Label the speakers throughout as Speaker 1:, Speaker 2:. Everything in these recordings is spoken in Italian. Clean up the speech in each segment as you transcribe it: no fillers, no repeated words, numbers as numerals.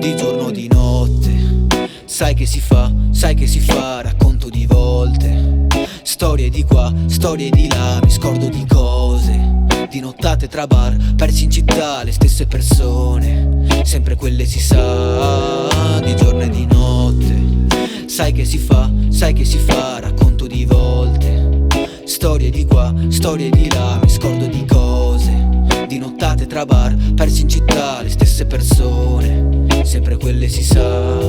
Speaker 1: di giorno di notte. Sai che si fa, racconto di volte. Storie di qua, storie di là, mi scordo di cose. Di nottate tra bar, persi in città, le stesse persone, sempre quelle si sa, di giorno e di notte. Sai che si fa, racconto di volte. Storie di qua, storie di là, mi scordo di cose. Di nottate tra bar, persi in città, le stesse persone, sempre quelle si sa.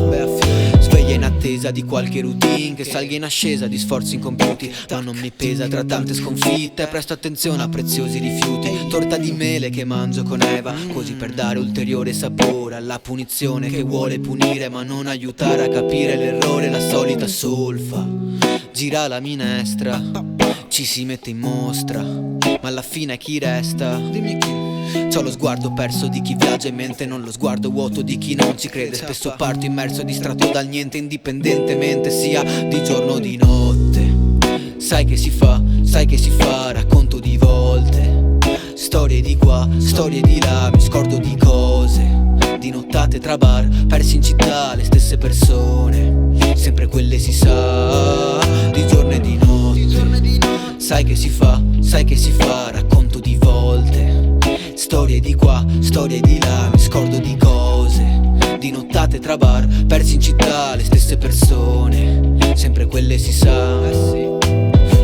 Speaker 1: Sveglia in attesa di qualche routine che salga in ascesa di sforzi incompiuti, ma non mi pesa tra tante sconfitte. Presto attenzione a preziosi rifiuti, torta di mele che mangio con Eva, così per dare ulteriore sapore alla punizione che vuole punire ma non aiutare a capire l'errore. La solita solfa gira la minestra, ci si mette in mostra, ma alla fine chi resta? Dimmi chi. C'ho lo sguardo perso di chi viaggia in mente, non lo sguardo vuoto di chi non ci crede. Spesso parto immerso e distratto dal niente, indipendentemente sia di giorno o di notte. Sai che si fa, racconto di volte. Storie di qua, storie di là, mi scordo di cose. Di nottate tra bar, persi in città, le stesse persone, sempre quelle si sa, di giorno e di notte. Sai che si fa, racconto di volte. Storie di qua, storie di là, mi scordo di cose. Di nottate tra bar, persi in città, le stesse persone, sempre quelle si sa.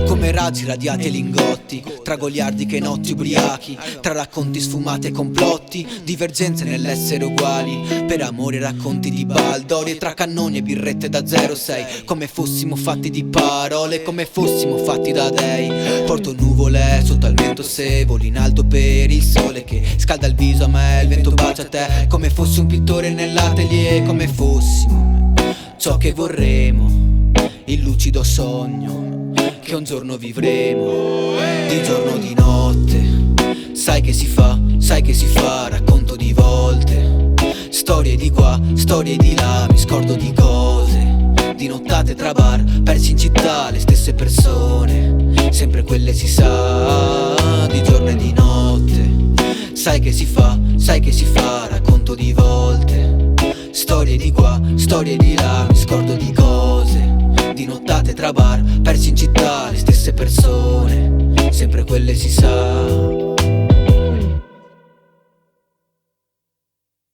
Speaker 1: Come raggi radiati e lingotti, tra goliardiche e notti ubriachi, tra racconti sfumati e complotti, divergenze nell'essere uguali, per amore e racconti di baldorie, tra cannoni e birrette da 06, come fossimo fatti di parole, come fossimo fatti da dei. Porto nuvole sotto al mento se voli in alto per il sole che scalda il viso a me, il vento bacia te, come fossi un pittore nell'atelier, come fossimo ciò che vorremmo, il lucido sogno che un giorno vivremo, di giorno o di notte. Sai che si fa, racconto di volte. Storie di qua, storie di là, mi scordo di cose. Di nottate tra bar, persi in città, le stesse persone, sempre quelle si sa, di giorno e di notte. Sai che si fa, racconto di volte. Storie di qua, storie di là, mi scordo di cose. Di nottate tra bar, persi in città, le stesse persone, sempre quelle si sa.